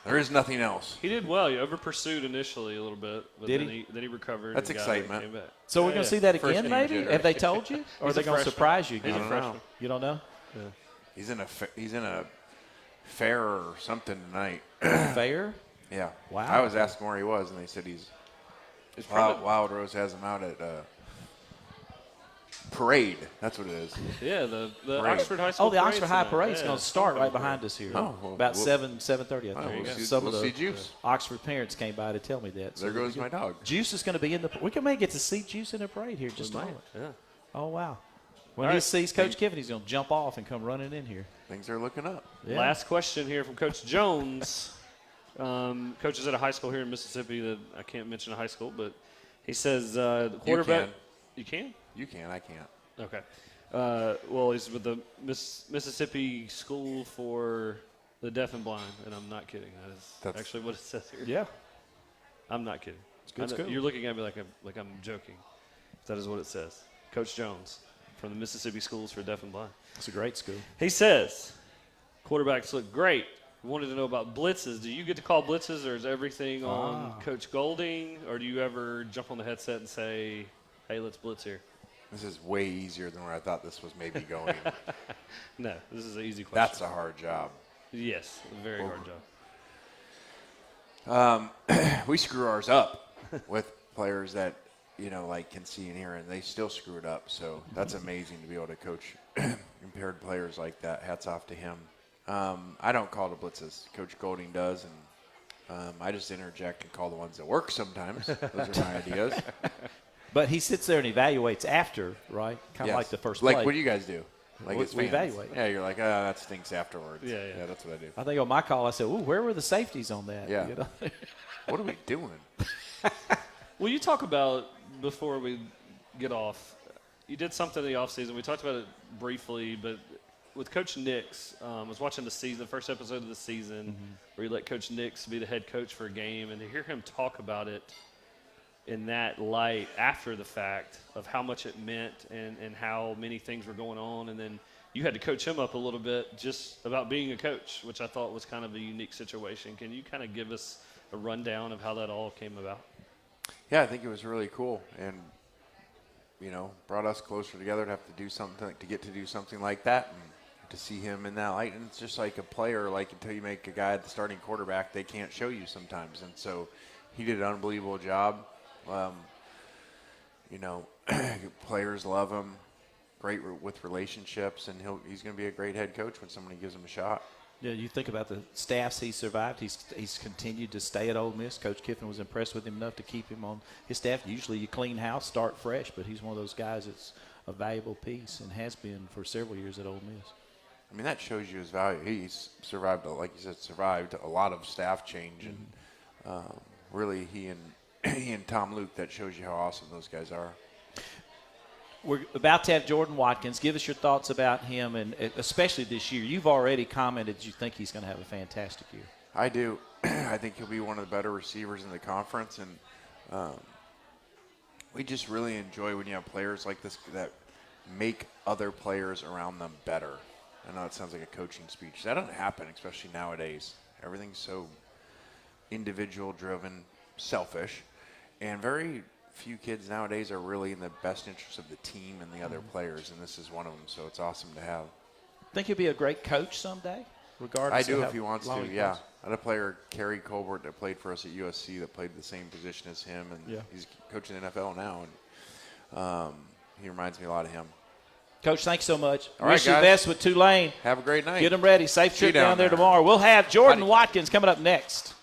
There is nothing else. He did well. He over-pursued initially a little bit, but Did then he? he recovered. That's and got it and excitement. came back. So we're Yeah, going to yeah. see that First again, game maybe? jitter. Have they told you? Or are He's they a going to freshman. surprise you He's again? a freshman. You don't know? He's in a fair or something tonight. Fair? Yeah. Wow. I was asking where he was, and they said he's Wild Rose has him out at parade. That's what it is. Yeah, the Parade. Oxford High School Oh, the parade Oxford High tonight. Parade's Yeah. going to start right behind us here. Oh, well, about we'll- 7:30, I Oh, think. we'll see- Some we'll of the see Juice. Oxford parents came by to tell me that. There goes my dog. Juice is going to be in the – we may get to see Juice in the parade here in just a moment. Yeah. Oh, wow. When All he right. sees Coach Kiffin, he's going to jump off and come running in here. Things are looking up. Yeah. Last question here from Coach Jones. Coach is at a high school here in Mississippi that I can't mention a high school, but he says the quarterback. You can? You can. I can't. Okay. Well, he's with the Mississippi School for the Deaf and Blind, and I'm not kidding. That's actually what it says here. Yeah. I'm not kidding. It's good I know- school. You're looking at me like I'm joking. That is what it says. Coach Jones from the Mississippi Schools for Deaf and Blind. It's a great school. He says, quarterbacks look great. We wanted to know about blitzes. Do you get to call blitzes, or is everything on Coach Golding, or do you ever jump on the headset and say, hey, let's blitz here? This is way easier than where I thought this was maybe going. No, this is an easy question. That's a hard job. Yes, a very hard job. We screw ours up with players that like can see and hear, and they still screw it up. So that's amazing to be able to coach impaired players like that. Hats off to him. I don't call the blitzes. Coach Golding does, and I just interject and call the ones that work sometimes. Those are my ideas. But he sits there and evaluates after, right? Kind of Yes. like the first Like play. what do you guys do? Like We as fans. evaluate. Yeah, you're like, that stinks afterwards. Yeah. Yeah, that's what I do. I think on my call I said, "Ooh, where were the safeties on that?" Yeah. You know? What are we doing? Well, you talk about, before we get off, you did something in the offseason. We talked about it briefly, but with Coach Nix, I was watching the first episode of the season, where you let Coach Nix be the head coach for a game, and to hear him talk about it in that light after the fact of how much it meant and how many things were going on, and then you had to coach him up a little bit just about being a coach, which I thought was kind of a unique situation. Can you kind of give us a rundown of how that all came about? Yeah, I think it was really cool, and brought us closer together to have to do something, to get to do something like that, and to see him in that light. And it's just like a player, like until you make a guy the starting quarterback, they can't show you sometimes. And so he did an unbelievable job. Players love him. Great with relationships, and he's going to be a great head coach when somebody gives him a shot. Yeah, you think about the staffs he survived. He's continued to stay at Ole Miss. Coach Kiffin was impressed with him enough to keep him on his staff. Usually you clean house, start fresh, but he's one of those guys that's a valuable piece and has been for several years at Ole Miss. I mean, that shows you his value. He's survived, like you said, survived a lot of staff change, and really he and Tom Luke, that shows you how awesome those guys are. We're about to have Jordan Watkins. Give us your thoughts about him, and especially this year. You've already commented you think he's going to have a fantastic year. I do. I think he'll be one of the better receivers in the conference, and we just really enjoy when you have players like this that make other players around them better. I know it sounds like a coaching speech. That doesn't happen, especially nowadays. Everything's so individual-driven, selfish, and very few kids nowadays are really in the best interest of the team and the other players, and this is one of them, so it's awesome to have. Think he'll be a great coach someday, regardless I do of if he wants long to, he yeah. plays? I had a player, Kerry Colbert, that played for us at USC that played the same position as him, and Yeah. he's coaching the NFL now, and he reminds me a lot of him. Coach, thanks so much. All right, Wish you the guys. best with Tulane. Have a great night. Get them ready. Safe See you trip down down there there. tomorrow. We'll have Jordan Howdy. Watkins coming up next.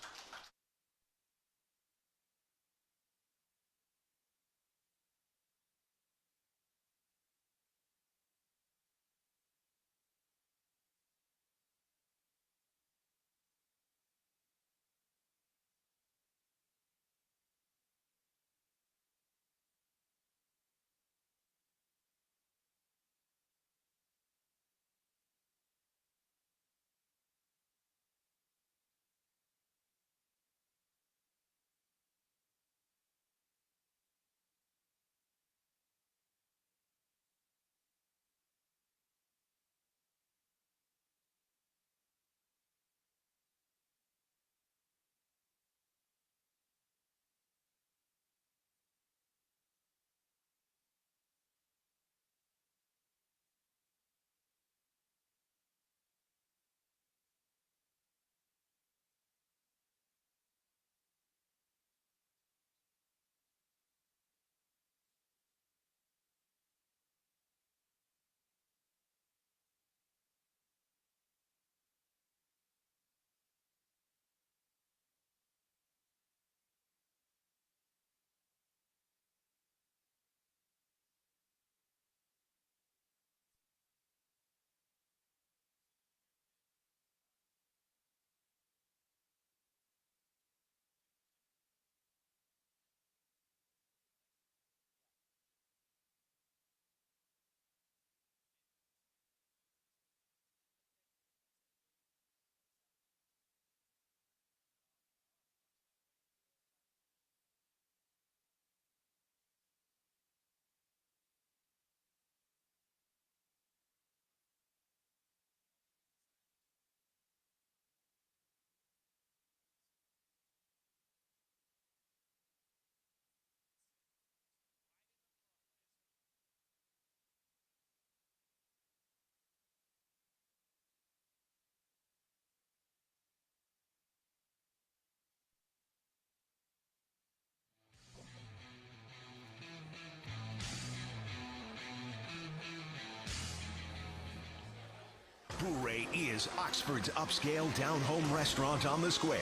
is Oxford's upscale down-home restaurant on the square.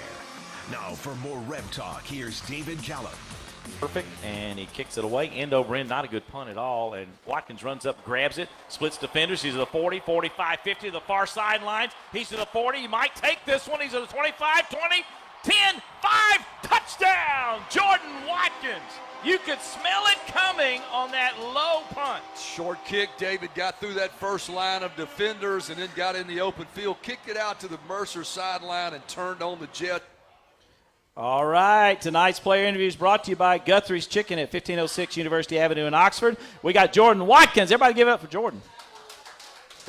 Now for more Reb Talk, here's David Callum. Perfect, and he kicks it away, end over end, not a good punt at all, and Watkins runs up, grabs it, splits defenders, he's to the 40, 45, 50, to the far sidelines, he's to the 40, he might take this one, he's to the 25, 20, 10, 5, touchdown, Jordan Watkins. You could smell it coming on that low punt. Short kick, David got through that first line of defenders and then got in the open field, kicked it out to the Mercer sideline and turned on the jet. All right, tonight's player interview is brought to you by Guthrie's Chicken at 1506 University Avenue in Oxford. We got Jordan Watkins. Everybody give it up for Jordan.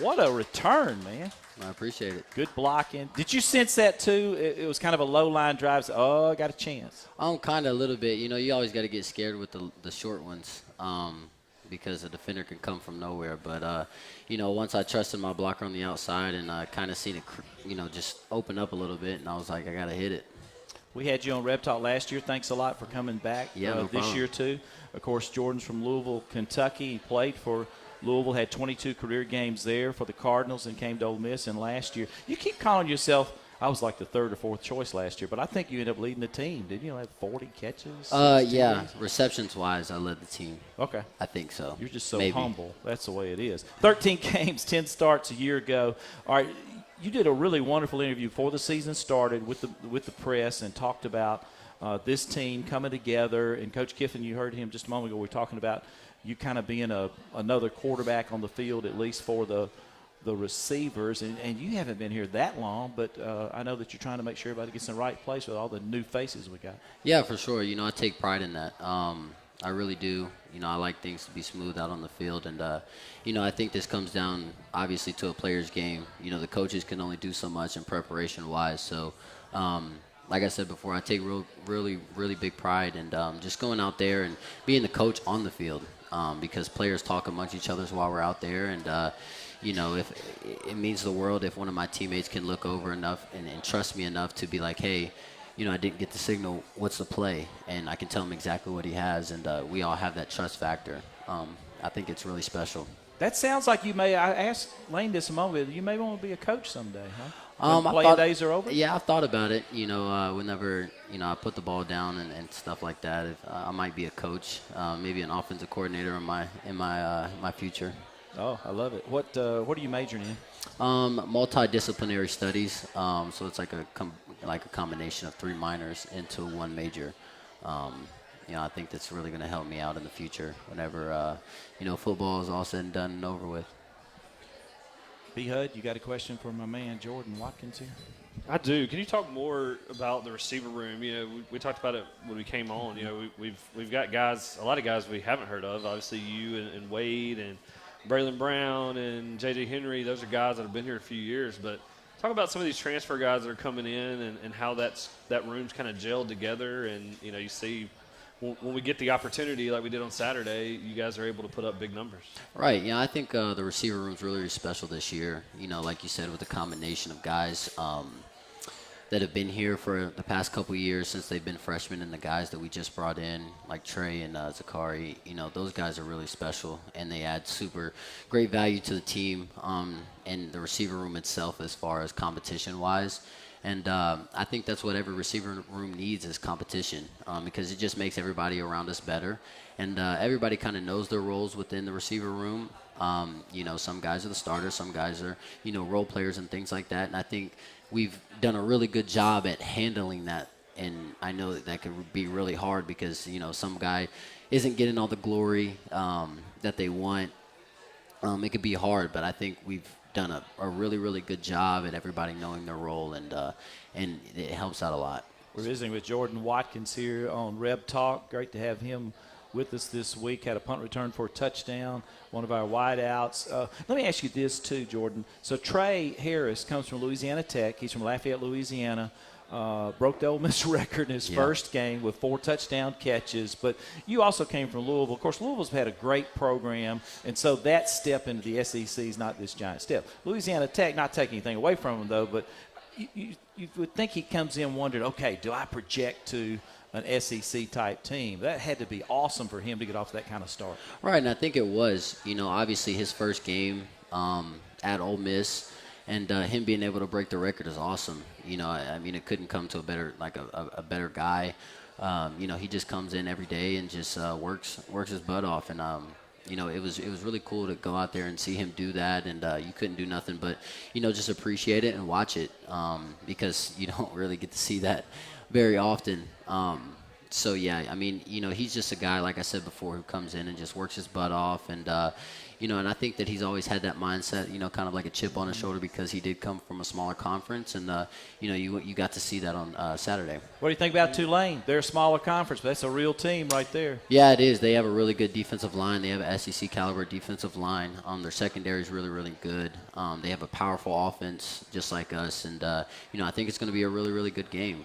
What a return, man. I appreciate it. Good blocking. Did you sense that, too? It was kind of a low-line drive. So, oh, I got a chance. Kind of a little bit. You know, you always got to get scared with the short ones because the defender can come from nowhere. But, you know, once I trusted my blocker on the outside and kind of seen it, you know, just open up a little bit, and I was like, I got to hit it. We had you on Reb Talk last year. Thanks a lot for coming back this year, too. Of course, Jordan's from Louisville, Kentucky. He played for Louisville, had 22 career games there for the Cardinals and came to Ole Miss. And last year, you keep calling yourself, I was like the third or fourth choice last year, but I think you ended up leading the team. Didn't you? Have 40 catches? Yeah, receptions-wise, I led the team. Okay. I think so. You're just so Maybe. humble. That's the way it is. 13 games, 10 starts a year ago. All right. You did a really wonderful interview before the season started with the press and talked about this team coming together. And Coach Kiffin, you heard him just a moment ago. We were talking about you kind of being another quarterback on the field, at least for the receivers. And you haven't been here that long, but I know that you're trying to make sure everybody gets in the right place with all the new faces we got. Yeah, for sure. You know, I take pride in that. I really do. You know, I like things to be smooth out on the field. And, you know, I think this comes down, obviously, to a player's game. You know, the coaches can only do so much in preparation-wise. So, like I said before, I take really, really big pride in just going out there and being the coach on the field because players talk amongst each other while we're out there. And, you know, if it means the world if one of my teammates can look over enough and trust me enough to be like, hey, you know, I didn't get the signal, what's the play? And I can tell him exactly what he has, and we all have that trust factor. I think it's really special. That sounds like you may – I asked Lane this a moment ago. You may want to be a coach someday, huh? When playing days are over? Yeah, I've thought about it. You know, whenever, you know, I put the ball down and stuff like that, I might be a coach, maybe an offensive coordinator in my future. Oh, I love it. What are you majoring in? Multidisciplinary studies. So it's like a combination of 3 minors into 1 major. You know, I think that's really going to help me out in the future whenever, you know, football is all said and done and over with. B. Hud, you got a question for my man Jordan Watkins here? I do. Can you talk more about the receiver room? You know, we talked about it when we came on. You know, we've got guys, a lot of guys we haven't heard of. Obviously, you and Wade and Braylon Brown and J.J. Henry. Those are guys that have been here a few years. But talk about some of these transfer guys that are coming in and how that room's kind of gelled together. And, you know, you see when we get the opportunity like we did on Saturday, you guys are able to put up big numbers. Right. Yeah, I think the receiver room's really, really special this year. You know, like you said, with the combination of guys that have been here for the past couple of years since they've been freshmen, and the guys that we just brought in, like Trey and Zakari, you know, those guys are really special, and they add super great value to the team and the receiver room itself as far as competition-wise. And I think that's what every receiver room needs is competition because it just makes everybody around us better. And everybody kind of knows their roles within the receiver room. You know, some guys are the starters, some guys are, you know, role players and things like that. And I think we've done a really good job at handling that. And I know that could be really hard because, you know, some guy isn't getting all the glory that they want. It could be hard, but I think we've done a really, really good job at everybody knowing their role, and it helps out a lot. We're visiting with Jordan Watkins here on Reb Talk. Great to have him with us this week. Had a punt return for a touchdown, one of our wideouts. Let me ask you this too, Jordan. So Trey Harris comes from Louisiana Tech. He's from Lafayette, Louisiana. Broke the Ole Miss record in his first game with 4 touchdown catches. But you also came from Louisville. Of course, Louisville's had a great program, and so that step into the SEC is not this giant step. Louisiana Tech, not taking anything away from him, though, but you would think he comes in wondering, okay, do I project to an SEC-type team? That had to be awesome for him to get off that kind of start. Right, and I think it was. You know, obviously his first game at Ole Miss, And him being able to break the record is awesome. I mean, it couldn't come to a better better guy. He just comes in every day and just works his butt off. And it was really cool to go out there and see him do that. And you couldn't do nothing but just appreciate it and watch it, because you don't really get to see that very often. So yeah, I mean, he's just a guy, like I said before, who comes in and just works his butt off. And and I think that he's always had that mindset, kind of like a chip on his shoulder, because he did come from a smaller conference. And you got to see that on Saturday. What do you think about Tulane? They're a smaller conference, but that's a real team right there. Yeah, it is. They have a really good defensive line. They have an SEC caliber defensive line. Their secondary is really, really good. They have a powerful offense, just like us. And I think it's going to be a really, really good game.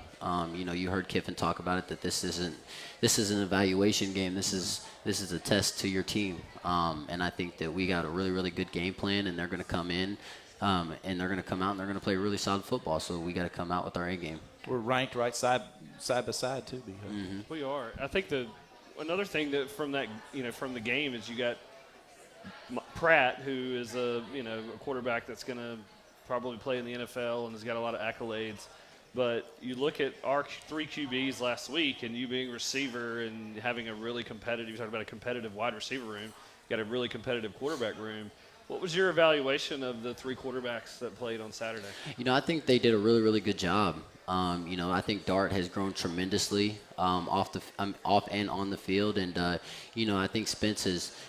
You heard Kiffin talk about it, that this isn't an evaluation game. This is a test to your team. And I think that we got a really, really good game plan, and they're going to come in, and they're going to come out, and they're going to play really solid football. So we got to come out with our A game. We're ranked right side by side too. Mm-hmm. We are. I think another thing that from the game is you got Pratt, who is a quarterback that's going to probably play in the NFL and has got a lot of accolades. But you look at our 3 QBs last week, and you being receiver and having a really competitive, you talked about a competitive wide receiver room, you got a really competitive quarterback room. What was your evaluation of the 3 quarterbacks that played on Saturday? I think they did a really, really good job. I think Dart has grown tremendously off and on the field. And, I think Spence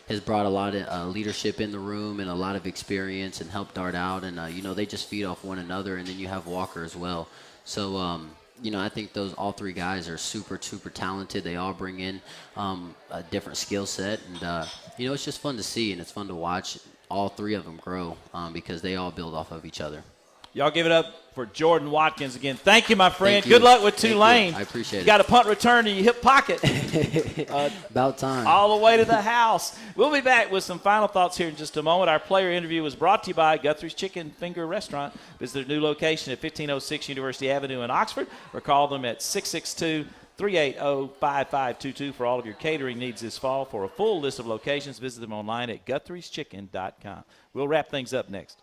has brought a lot of leadership in the room and a lot of experience and helped Dart out. And, they just feed off one another. And then you have Walker as well. So, I think all 3 guys are super, super talented. They all bring in a different skill set. And, it's just fun to see, and it's fun to watch all 3 of them grow because they all build off of each other. Y'all give it up for Jordan Watkins again. Thank you, my friend. Thank you. Good luck with Tulane. I appreciate it. You got a punt return in your hip pocket. About time. All the way to the house. We'll be back with some final thoughts here in just a moment. Our player interview was brought to you by Guthrie's Chicken Finger Restaurant. Visit their new location at 1506 University Avenue in Oxford, or call them at 662-380-5522 for all of your catering needs this fall. For a full list of locations, visit them online at guthrie'schicken.com. We'll wrap things up next.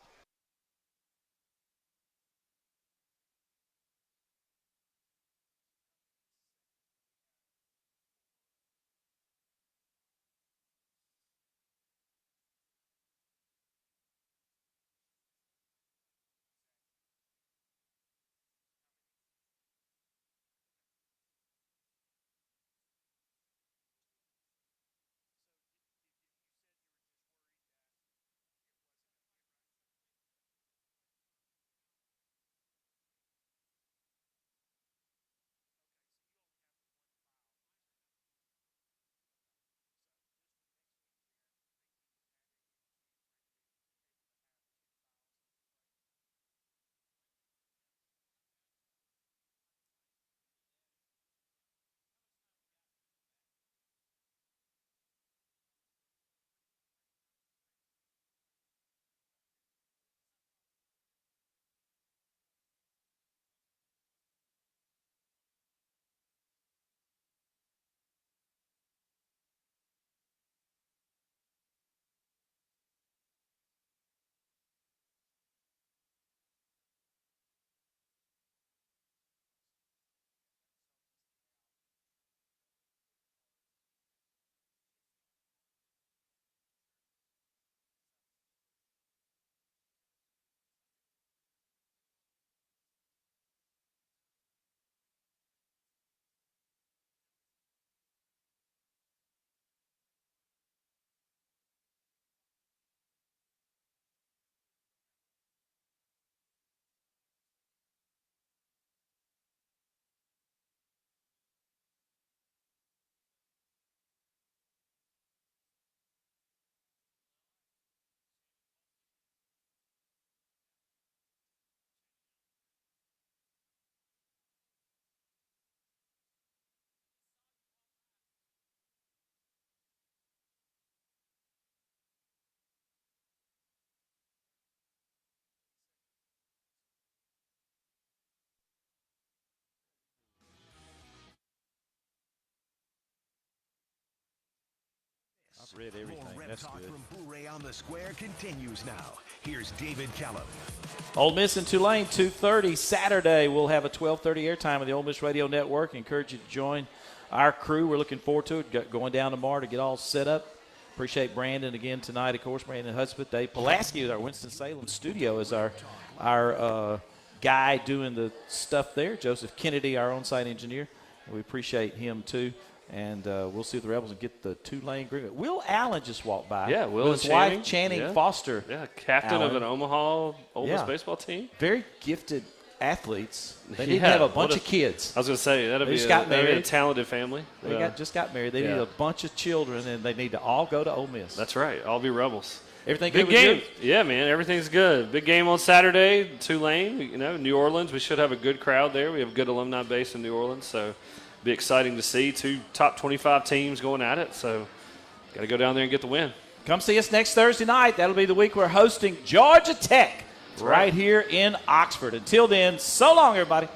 Read everything. More That's RebTalk good. from Blu-ray on the Square continues now. Here's David Callum. Ole Miss and Tulane, 2:30 Saturday. We'll have a 12:30 airtime on the Ole Miss Radio Network. Encourage you to join our crew. We're looking forward to it. Going down tomorrow to get all set up. Appreciate Brandon again tonight, of course. Brandon Hudspeth, Dave Pulaski with our Winston-Salem studio is our guy doing the stuff there. Joseph Kennedy, our on-site engineer. We appreciate him too. And we'll see if the Rebels can get the Tulane Green. Will Allen just walked by. Yeah, Will with and his Channing. wife Channing Yeah. Foster. Yeah, captain Allen. of an Omaha Ole Miss Yeah. baseball team. Very gifted athletes. They need to Yeah, have a what bunch a- of kids. I was going to say, that'd They be just got that'd be a married. talented family. They just got married. They need Yeah. a bunch of children, and they need to all go to Ole Miss. That's right. I'll be Rebels. Everything Big good with game. you? Yeah, man. Everything's good. Big game on Saturday. Tulane, New Orleans. We should have a good crowd there. We have a good alumni base in New Orleans, so be exciting to see. 2 top 25 teams going at it, so got to go down there and get the win. Come see us next Thursday night. That'll be the week we're hosting Georgia Tech right here in Oxford. Until then, so long, everybody.